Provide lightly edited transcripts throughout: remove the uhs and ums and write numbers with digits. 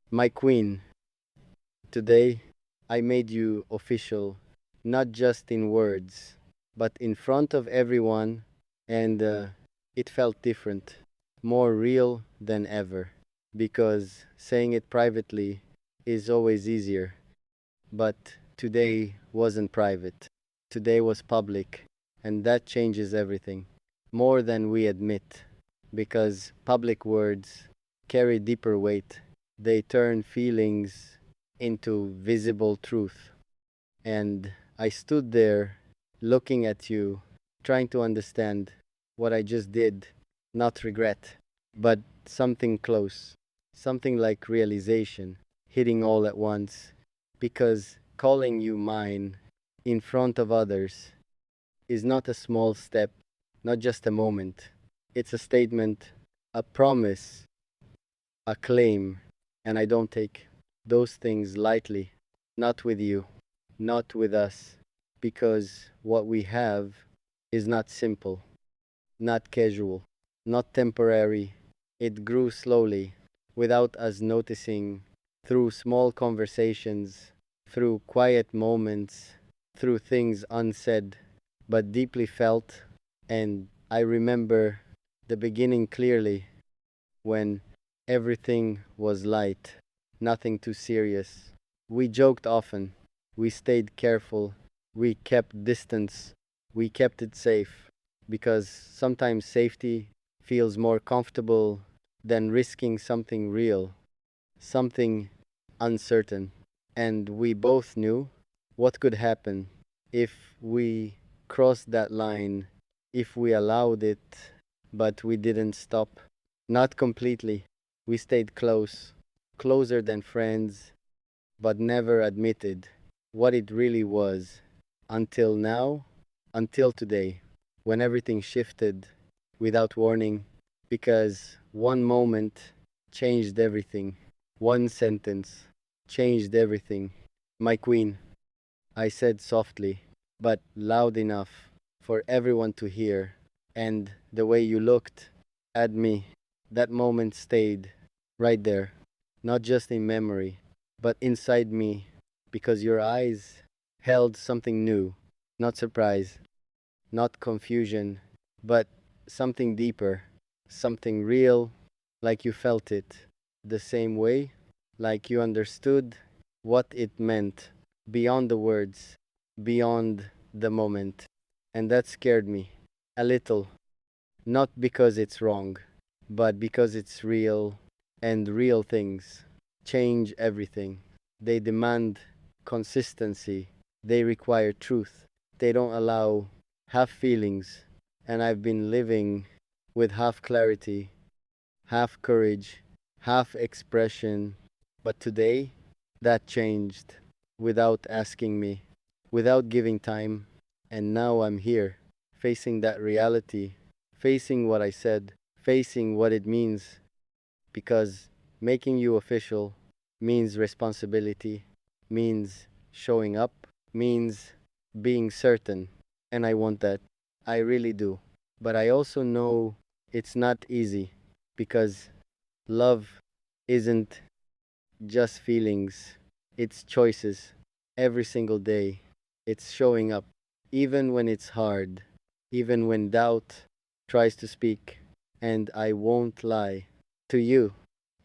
My queen, today I made you official, not just in words, but in front of everyone, and it felt different, more real than ever, because saying it privately is always easier. But today wasn't private. Today was public, and that changes everything. More than we admit, because public words carry deeper weight. They turn feelings into visible truth. And I stood there looking at you, trying to understand what I just did, not regret, but something close, something like realization, hitting all at once. Because calling you mine in front of others is not a small step, not just a moment. It's a statement, a promise, a claim, and I don't take those things lightly. Not with you, not with us, because what we have is not simple, not casual, not temporary. It grew slowly, without us noticing, through small conversations, through quiet moments, through things unsaid but deeply felt. And I remember the beginning clearly, when everything was light, nothing too serious. We joked often, we stayed careful, we kept distance, we kept it safe, because sometimes safety feels more comfortable than risking something real, something uncertain. And we both knew what could happen if we crossed that line, if we allowed it, but we didn't stop. Not completely. We stayed close, closer than friends, but never admitted what it really was. Until now, until today, when everything shifted without warning, because one moment changed everything. One sentence changed everything. My queen, I said softly, but loud enough for everyone to hear. And the way you looked at me, that moment stayed right there, not just in memory, but inside me, because your eyes held something new, not surprise, not confusion, but something deeper, something real, like you felt it the same way, like you understood what it meant beyond the words, beyond the moment. And that scared me a little, not because it's wrong, but because it's real, and real things change everything. They demand consistency, they require truth, they don't allow half feelings. And I've been living with half clarity, half courage, half expression. But today, that changed without asking me, without giving time. And now I'm here, facing that reality, facing what I said, facing what it means, because making you official means responsibility, means showing up, means being certain. And I want that. I really do. But I also know it's not easy, because love isn't just feelings, it's choices. Every single day, it's showing up, even when it's hard, even when doubt tries to speak. And I won't lie to you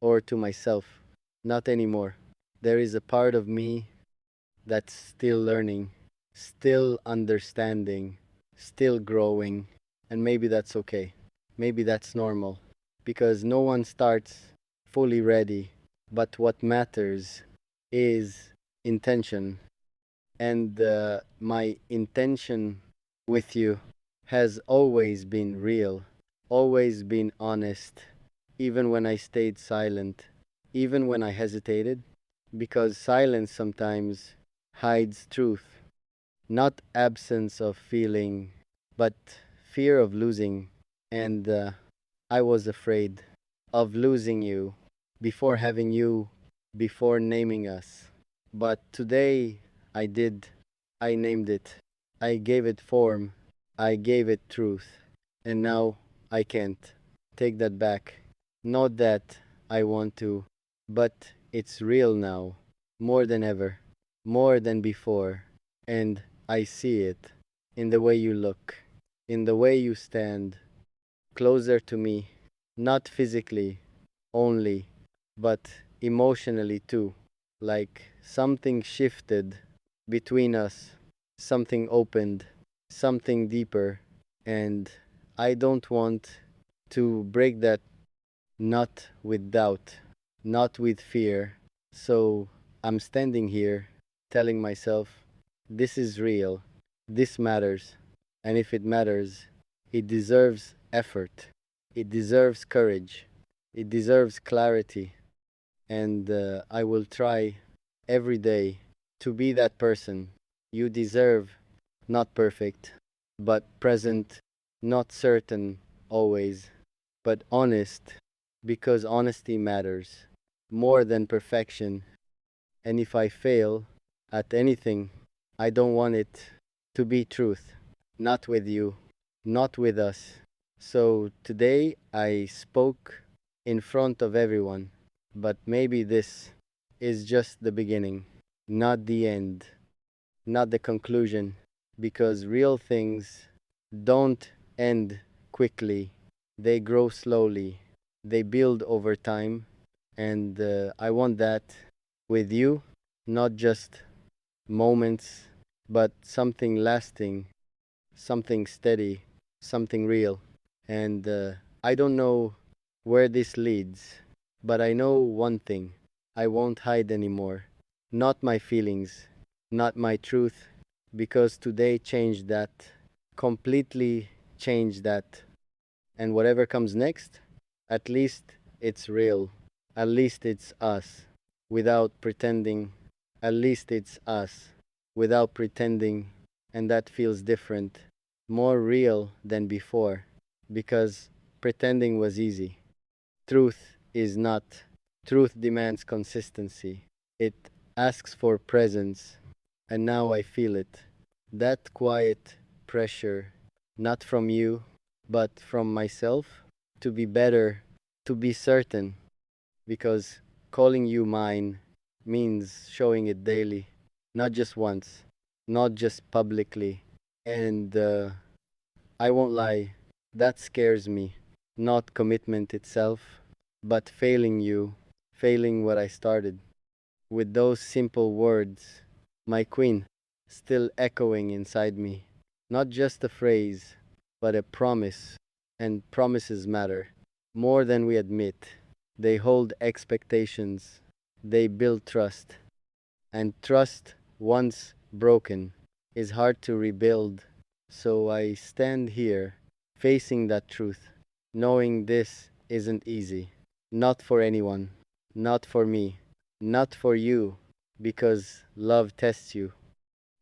or to myself, not anymore. There is a part of me that's still learning, still understanding, still growing, and maybe that's okay. Maybe that's normal, because no one starts fully ready, but what matters is intention. And my intention with you has always been real, always been honest, even when I stayed silent, even when I hesitated, because silence sometimes hides truth, not absence of feeling, but fear of losing. And I was afraid of losing you before having you, before naming us. But today I did. I named it. I gave it form. I gave it truth. And now I can't take that back. Not that I want to, but It's real now, more than ever, more than before. And I see it in the way you look, in the way you stand closer to me, not physically only, but emotionally too. Like something shifted between us, something opened, something deeper, and I don't want to break that, not with doubt, not with fear. So I'm standing here telling myself, this is real, this matters, and if it matters, it deserves effort, it deserves courage, it deserves clarity, and I will try every day to be that person you deserve, not perfect, but present, not certain always, but honest, because honesty matters more than perfection. And if I fail at anything, I don't want it to be truth, not with you, not with us. So today I spoke in front of everyone, but maybe this is just the beginning, not the end, not the conclusion, because real things don't end quickly, they grow slowly, they build over time, and I want that with you, not just moments, but something lasting, something steady, something real. And I don't know where this leads, but I know one thing: I won't hide anymore. Not my feelings, not my truth, because today changed that, completely changed that. And whatever comes next, at least it's real. At least it's us, without pretending. At least it's us, without pretending. And that feels different, more real than before, because pretending was easy. Truth is not. Truth demands consistency. It asks for presence, and now I feel it. That quiet pressure, not from you, but from myself, to be better, to be certain, because calling you mine means showing it daily, not just once, not just publicly. And I won't lie, that scares me. Not commitment itself, but failing you, failing what I started. With those simple words, my queen, still echoing inside me. Not just a phrase, but a promise. And promises matter more than we admit. They hold expectations, they build trust. And trust, once broken, is hard to rebuild. So I stand here, facing that truth, knowing this isn't easy. Not for anyone, not for me, not for you, because love tests you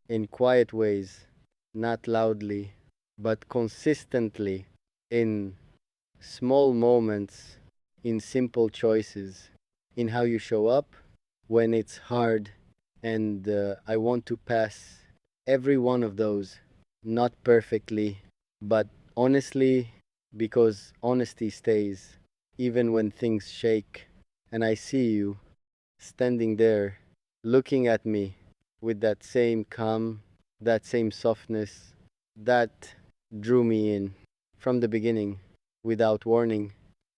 in quiet ways, not loudly, but consistently, in small moments, in simple choices, in how you show up when it's hard. And I want to pass every one of those, not perfectly, but honestly, because honesty stays, even when things shake. And I see you standing there, looking at me with that same calm, that same softness that drew me in from the beginning without warning.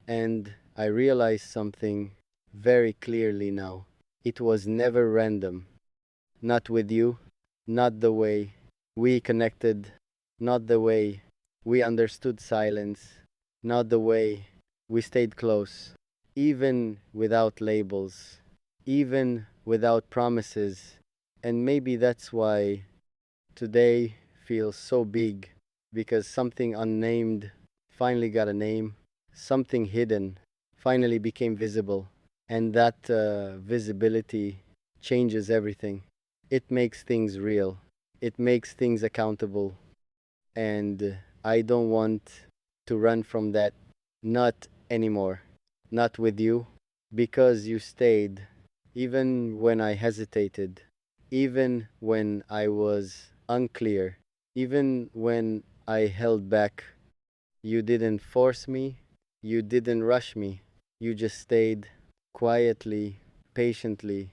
And I realized something very clearly now. It was never random. Not with you, not the way we connected, not the way we understood silence, not the way we stayed close, even without labels, even without promises. And maybe that's why today feels so big, because something unnamed finally got a name, something hidden finally became visible, and that visibility changes everything. It makes things real, it makes things accountable, and I don't want to run from that. Not anymore. Not with you, because you stayed, even when I hesitated, even when I was unclear, even when I held back. You didn't force me, you didn't rush me, you just stayed quietly, patiently.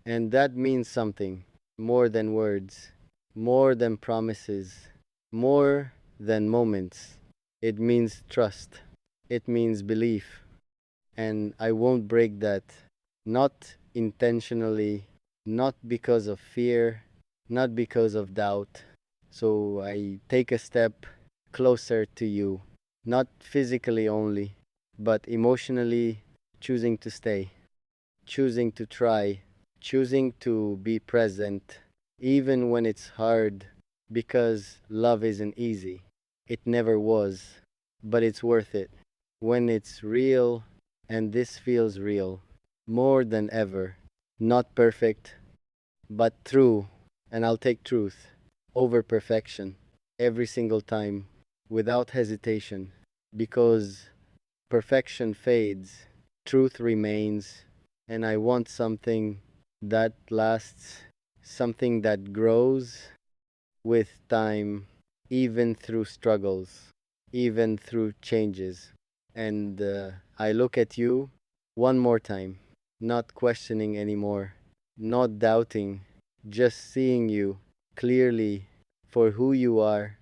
And that means something more than words, more than promises, more than moments. It means trust. It means belief. And I won't break that. Not intentionally, not because of fear, not because of doubt. So I take a step closer to you, not physically only, but emotionally, choosing to stay, choosing to try, choosing to be present, even when it's hard, because love isn't easy. It never was, but it's worth it. When it's real, and this feels real, more than ever. Not perfect, but true, and I'll take truth over perfection every single time without hesitation, because perfection fades, truth remains, and I want something that lasts, something that grows with time, even through struggles, even through changes. And I look at you one more time, not questioning anymore, not doubting, just seeing you clearly for who you are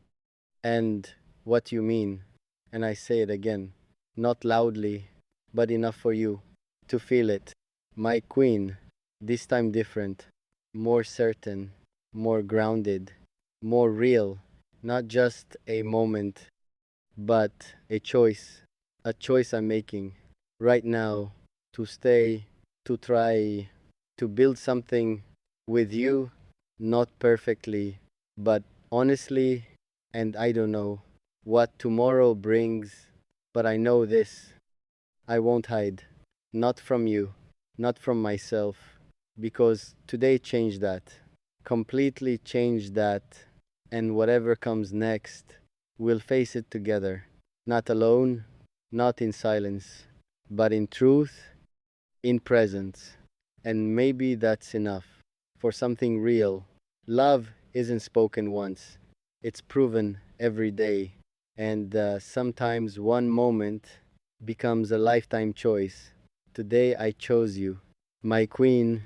and what you mean. And I say it again, not loudly, but enough for you to feel it. My queen, this time different, more certain, more grounded, more real, not just a moment, but a choice I'm making right now to stay, to try, to build something with you, not perfectly, but honestly, and I don't know what tomorrow brings, but I know this. I won't hide. Not from you, not from myself, because today changed that. Completely changed that. And whatever comes next, we'll face it together. Not alone, not in silence, but in truth, in presence. And maybe that's enough for something real. Love isn't spoken once, it's proven every day. And sometimes one moment becomes a lifetime choice. Today I chose you, my queen,